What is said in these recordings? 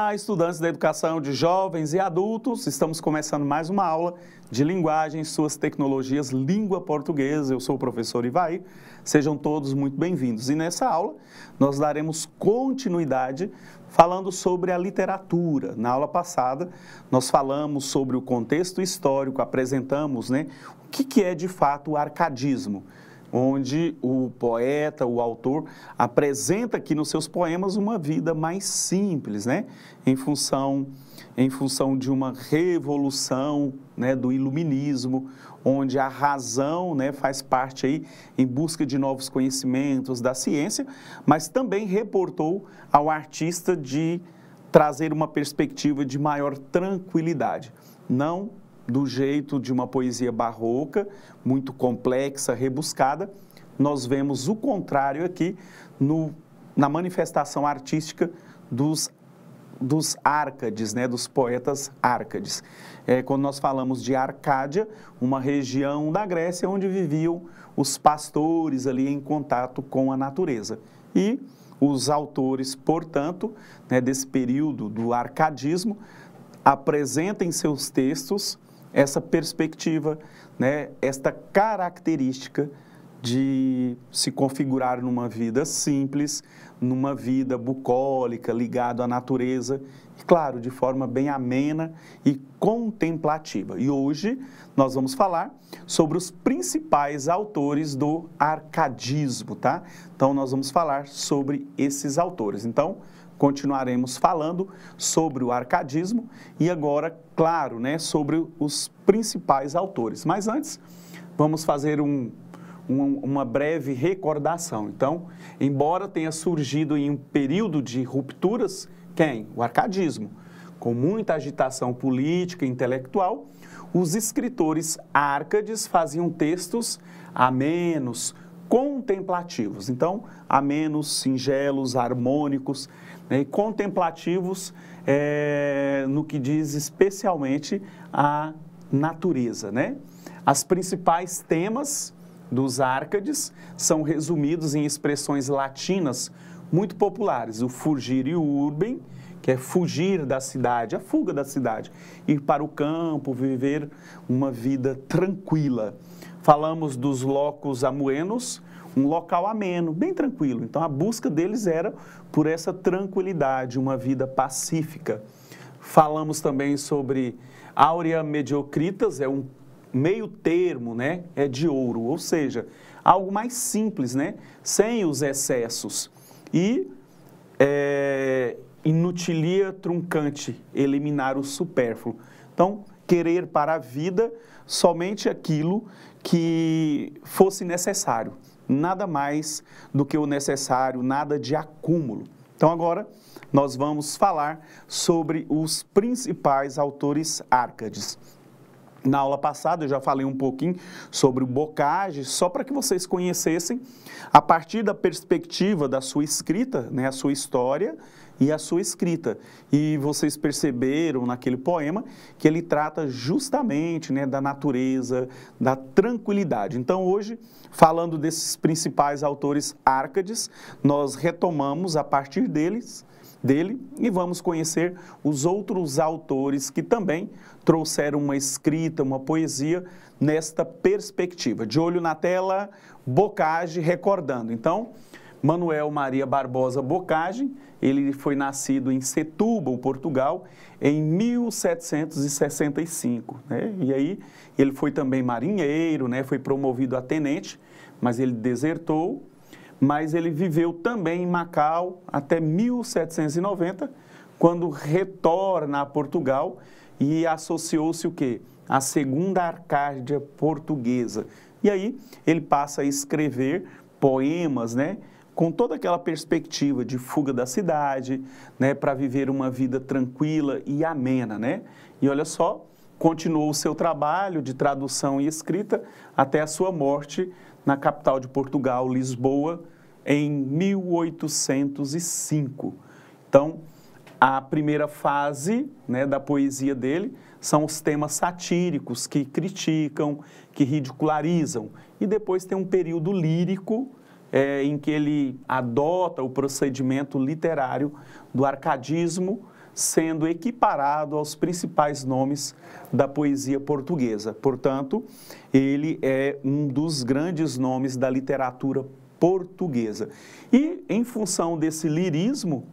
Olá, estudantes da educação de jovens e adultos. Estamos começando mais uma aula de linguagem, suas tecnologias, língua portuguesa. Eu sou o professor Ivair. Sejam todos muito bem-vindos. E nessa aula nós daremos continuidade falando sobre a literatura. Na aula passada nós falamos sobre o contexto histórico, apresentamos, o que é de fato o arcadismo, onde o poeta, o autor, apresenta aqui nos seus poemas uma vida mais simples, em função de uma revolução, do iluminismo, onde a razão, faz parte aí em busca de novos conhecimentos da ciência, mas também reportou ao artista de trazer uma perspectiva de maior tranquilidade, não do jeito de uma poesia barroca, muito complexa, rebuscada. Nós vemos o contrário aqui na manifestação artística dos Árcades, dos poetas Árcades. Quando nós falamos de Arcádia, uma região da Grécia onde viviam os pastores ali em contato com a natureza. E os autores, portanto, desse período do arcadismo, apresentam em seus textos essa perspectiva, esta característica de se configurar numa vida simples, numa vida bucólica, ligado à natureza, e claro, de forma bem amena e contemplativa. E hoje nós vamos falar sobre os principais autores do arcadismo, tá? Então nós vamos falar sobre esses autores. Então, continuaremos falando sobre o arcadismo e agora, claro, sobre os principais autores. Mas antes, vamos fazer uma breve recordação. Então, embora tenha surgido em um período de rupturas, o arcadismo, com muita agitação política e intelectual, os escritores Árcades faziam textos amenos, contemplativos. Então, amenos, singelos, harmônicos, e contemplativos no que diz especialmente a natureza, As principais temas dos Árcades são resumidos em expressões latinas muito populares: o fugire urbem, que é fugir da cidade, a fuga da cidade, ir para o campo, viver uma vida tranquila. Falamos dos locus amuenos, um local ameno, bem tranquilo. Então, a busca deles era por essa tranquilidade, uma vida pacífica. Falamos também sobre aurea mediocritas, é um meio termo, é de ouro, ou seja, algo mais simples, sem os excessos. E inutilia truncante, eliminar o supérfluo. Então, querer para a vida somente aquilo que fosse necessário. Nada mais do que o necessário, nada de acúmulo. Então, agora, nós vamos falar sobre os principais autores Árcades. Na aula passada, eu já falei um pouquinho sobre o Bocage, só para que vocês conhecessem, a partir da perspectiva da sua escrita, a sua história e a sua escrita. E vocês perceberam naquele poema que ele trata justamente da natureza, da tranquilidade. Então, hoje, falando desses principais autores Árcades, nós retomamos a partir dele e vamos conhecer os outros autores que também trouxeram uma escrita, uma poesia nesta perspectiva. De olho na tela, Bocage recordando. Então, Manuel Maria Barbosa Bocage, ele foi nascido em Setúbal, Portugal, em 1765. E aí, ele foi também marinheiro, foi promovido a tenente, mas ele desertou. Mas ele viveu também em Macau até 1790, quando retorna a Portugal e associou-se o quê? A Segunda Arcádia Portuguesa. E aí ele passa a escrever poemas, com toda aquela perspectiva de fuga da cidade, para viver uma vida tranquila e amena, E olha só, continuou o seu trabalho de tradução e escrita até a sua morte na capital de Portugal, Lisboa, em 1805. Então, a primeira fase da poesia dele são os temas satíricos que criticam, que ridicularizam. E depois tem um período lírico em que ele adota o procedimento literário do arcadismo, sendo equiparado aos principais nomes da poesia portuguesa. Portanto, ele é um dos grandes nomes da literatura portuguesa. E, em função desse lirismo,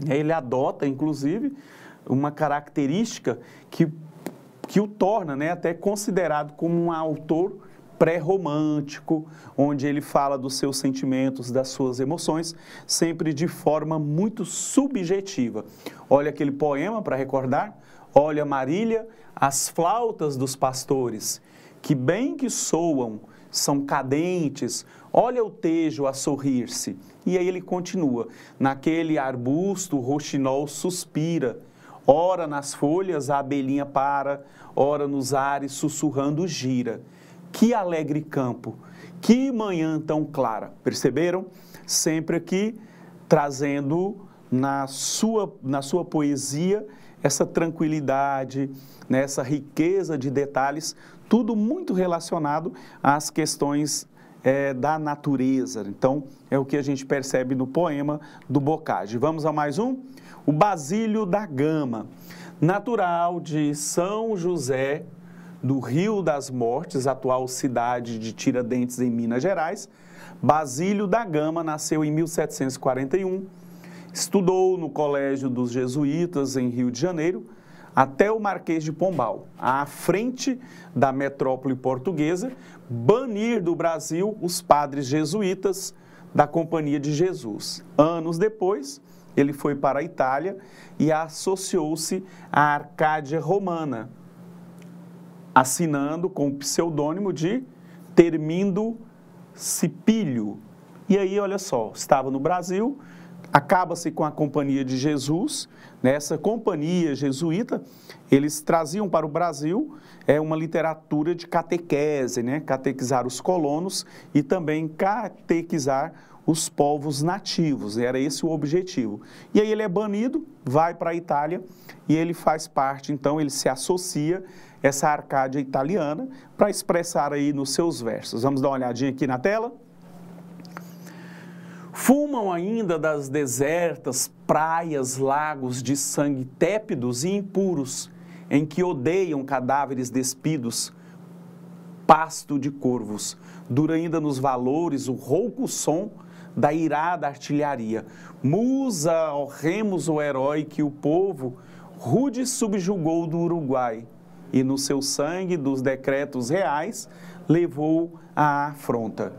ele adota, inclusive, uma característica que o torna, né, até considerado como um autor pré-romântico, onde ele fala dos seus sentimentos, das suas emoções, sempre de forma muito subjetiva. Olha aquele poema para recordar: olha, Marília, as flautas dos pastores, que bem que soam, são cadentes, olha o tejo a sorrir-se. E aí ele continua: naquele arbusto o roxinol suspira, ora nas folhas a abelhinha para, ora nos ares sussurrando gira. Que alegre campo, que manhã tão clara. Perceberam? Sempre aqui trazendo na sua poesia essa tranquilidade, né, essa riqueza de detalhes, tudo muito relacionado às questões da natureza. Então, é o que a gente percebe no poema do Bocage. Vamos a mais um? O Basílio da Gama, natural de São José do Rio das Mortes, atual cidade de Tiradentes, em Minas Gerais. Basílio da Gama nasceu em 1741, estudou no Colégio dos Jesuítas, em Rio de Janeiro, até o Marquês de Pombal, à frente da metrópole portuguesa, banir do Brasil os padres jesuítas da Companhia de Jesus. Anos depois, ele foi para a Itália e associou-se à Arcádia Romana, assinando com o pseudônimo de Termindo Cipílio. E aí, olha só, estava no Brasil, acaba-se com a Companhia de Jesus. Nessa companhia jesuíta, eles traziam para o Brasil uma literatura de catequese, né? Catequizar os colonos e também catequizar os povos nativos. Era esse o objetivo. E aí ele é banido, vai para a Itália e ele faz parte, então ele se associa essa Arcádia italiana para expressar aí nos seus versos. Vamos dar uma olhadinha aqui na tela? Fumam ainda das desertas praias, lagos de sangue tépidos e impuros, em que odeiam cadáveres despidos, pasto de corvos. Dura ainda nos valores o rouco som da irada artilharia. Musa, ó remos, o herói que o povo rude subjugou do Uruguai, e no seu sangue dos decretos reais levou à afronta.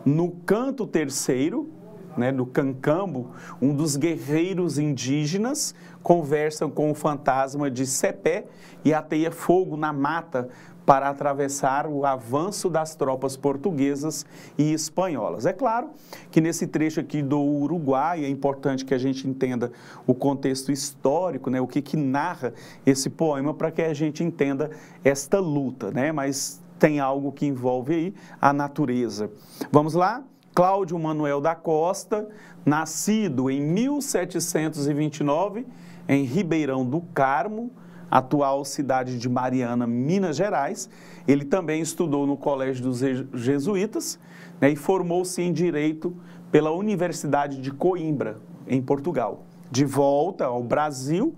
No canto terceiro, né, no Cancambo, um dos guerreiros indígenas conversam com o fantasma de Cepé e ateia fogo na mata para atravessar o avanço das tropas portuguesas e espanholas. É claro que nesse trecho aqui do Uruguai é importante que a gente entenda o contexto histórico, né, o que narra esse poema, para que a gente entenda esta luta, né, mas tem algo que envolve aí a natureza. Vamos lá? Cláudio Manuel da Costa, nascido em 1729 em Ribeirão do Carmo, atual cidade de Mariana, Minas Gerais. Ele também estudou no Colégio dos Jesuítas, né, e formou-se em Direito pela Universidade de Coimbra, em Portugal. De volta ao Brasil,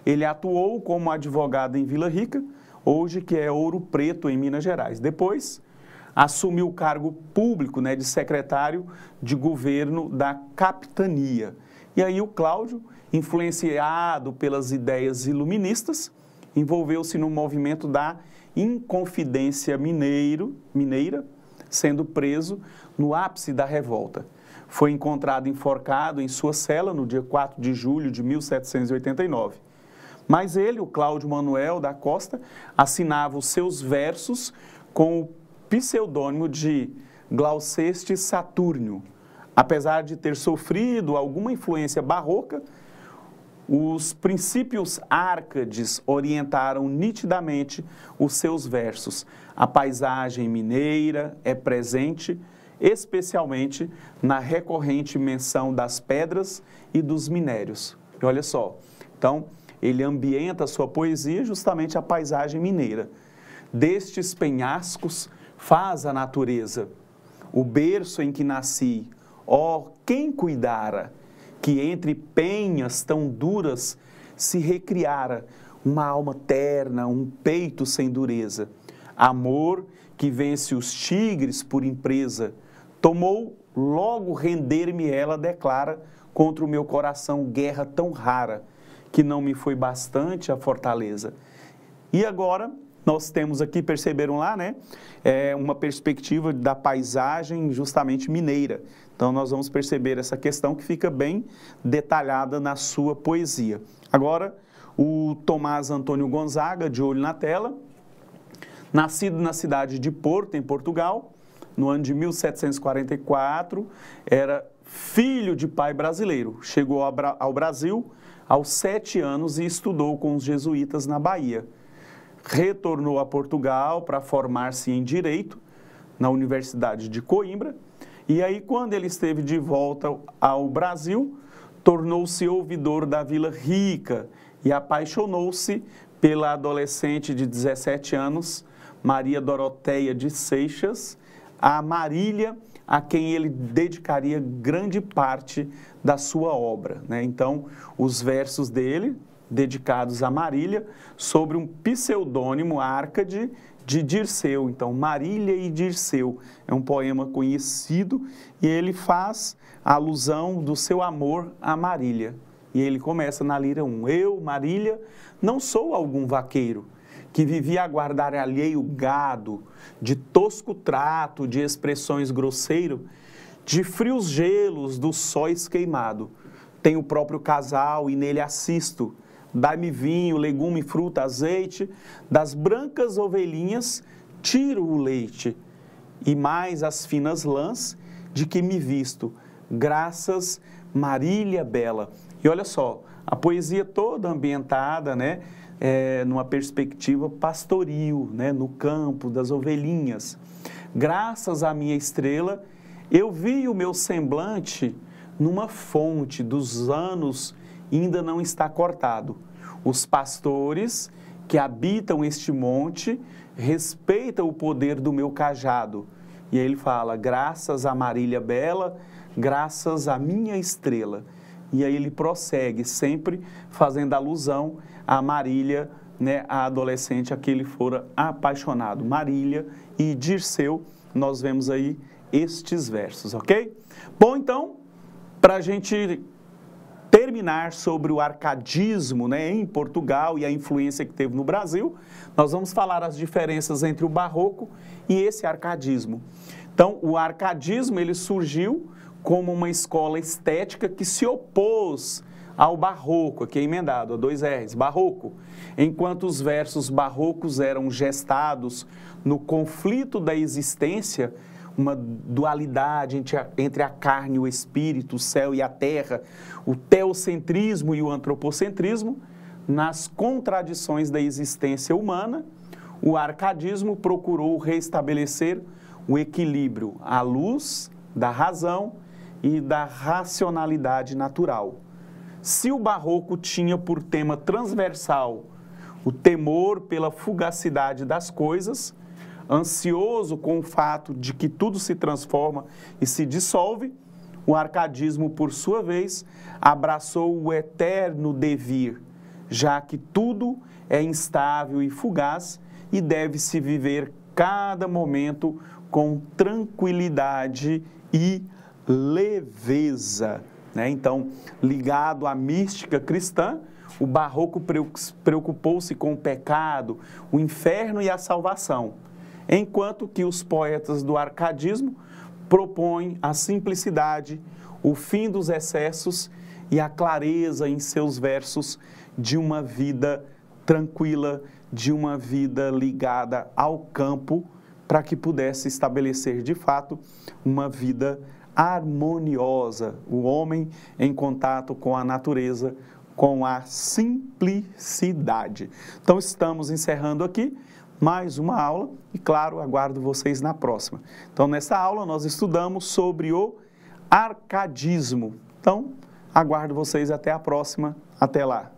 ele atuou como advogado em Vila Rica, hoje que é Ouro Preto, em Minas Gerais. Depois, assumiu o cargo público, né, de secretário de governo da capitania. E aí o Cláudio, influenciado pelas ideias iluministas, envolveu-se no movimento da Inconfidência Mineira, sendo preso no ápice da revolta. Foi encontrado enforcado em sua cela no dia 4 de julho de 1789. Mas ele, o Cláudio Manuel da Costa, assinava os seus versos com o pseudônimo de Glauceste Saturnio. Apesar de ter sofrido alguma influência barroca, os princípios árcades orientaram nitidamente os seus versos. A paisagem mineira é presente, especialmente na recorrente menção das pedras e dos minérios. E olha só, então, ele ambienta a sua poesia justamente a paisagem mineira. Destes penhascos faz a natureza, o berço em que nasci, ó, quem cuidara, que entre penhas tão duras se recriara uma alma terna, um peito sem dureza. Amor que vence os tigres por empresa, tomou logo render-me ela, declara, contra o meu coração guerra tão rara, que não me foi bastante a fortaleza. E agora, nós temos aqui, perceberam lá, né? Uma perspectiva da paisagem justamente mineira. Então, nós vamos perceber essa questão que fica bem detalhada na sua poesia. Agora, o Tomás Antônio Gonzaga, de olho na tela, nascido na cidade de Porto, em Portugal, no ano de 1744, era filho de pai brasileiro. Chegou ao Brasil aos 7 anos e estudou com os jesuítas na Bahia. Retornou a Portugal para formar-se em Direito na Universidade de Coimbra. E aí, quando ele esteve de volta ao Brasil, tornou-se ouvidor da Vila Rica e apaixonou-se pela adolescente de 17 anos, Maria Doroteia de Seixas, a Marília, a quem ele dedicaria grande parte da sua obra, né? Então, os versos dele, dedicados a Marília, sobre um pseudônimo Árcade de Dirceu. Então, Marília e Dirceu é um poema conhecido e ele faz a alusão do seu amor a Marília. E ele começa na lira 1. Eu, Marília, não sou algum vaqueiro que vivia a guardar alheio gado, de tosco trato, de expressões grosseiro, de frios gelos dos sóis queimado. Tenho o próprio casal e nele assisto. Dai-me vinho, legume, fruta, azeite, das brancas ovelhinhas tiro o leite, e mais as finas lãs de que me visto, graças Marília bela. E olha só, a poesia toda ambientada, né, numa perspectiva pastoril, né, no campo das ovelhinhas. Graças à minha estrela, eu vi o meu semblante numa fonte dos anos ainda não está cortado. Os pastores que habitam este monte respeitam o poder do meu cajado. E aí ele fala, graças a Marília bela, graças à minha estrela. E aí ele prossegue, sempre fazendo alusão a Marília, né, a adolescente a que ele fora apaixonado. Marília e Dirceu, nós vemos aí estes versos, ok? Bom, então, para a gente terminar sobre o arcadismo, né, em Portugal e a influência que teve no Brasil, nós vamos falar as diferenças entre o barroco e esse arcadismo. Então, o arcadismo, ele surgiu como uma escola estética que se opôs ao barroco, aqui é emendado, a 2 R's, barroco. Enquanto os versos barrocos eram gestados no conflito da existência, uma dualidade entre a carne e o espírito, o céu e a terra, o teocentrismo e o antropocentrismo, nas contradições da existência humana, o arcadismo procurou restabelecer o equilíbrio à luz da razão e da racionalidade natural. Se o barroco tinha por tema transversal o temor pela fugacidade das coisas, ansioso com o fato de que tudo se transforma e se dissolve, o arcadismo, por sua vez, abraçou o eterno devir, já que tudo é instável e fugaz e deve-se viver cada momento com tranquilidade e leveza, né? Então, ligado à mística cristã, o barroco preocupou-se com o pecado, o inferno e a salvação, enquanto que os poetas do arcadismo propõem a simplicidade, o fim dos excessos e a clareza em seus versos de uma vida tranquila, de uma vida ligada ao campo, para que pudesse estabelecer de fato uma vida harmoniosa, o homem em contato com a natureza, com a simplicidade. Então, estamos encerrando aqui mais uma aula e, claro, aguardo vocês na próxima. Então, nessa aula, nós estudamos sobre o arcadismo. Então, aguardo vocês até a próxima. Até lá!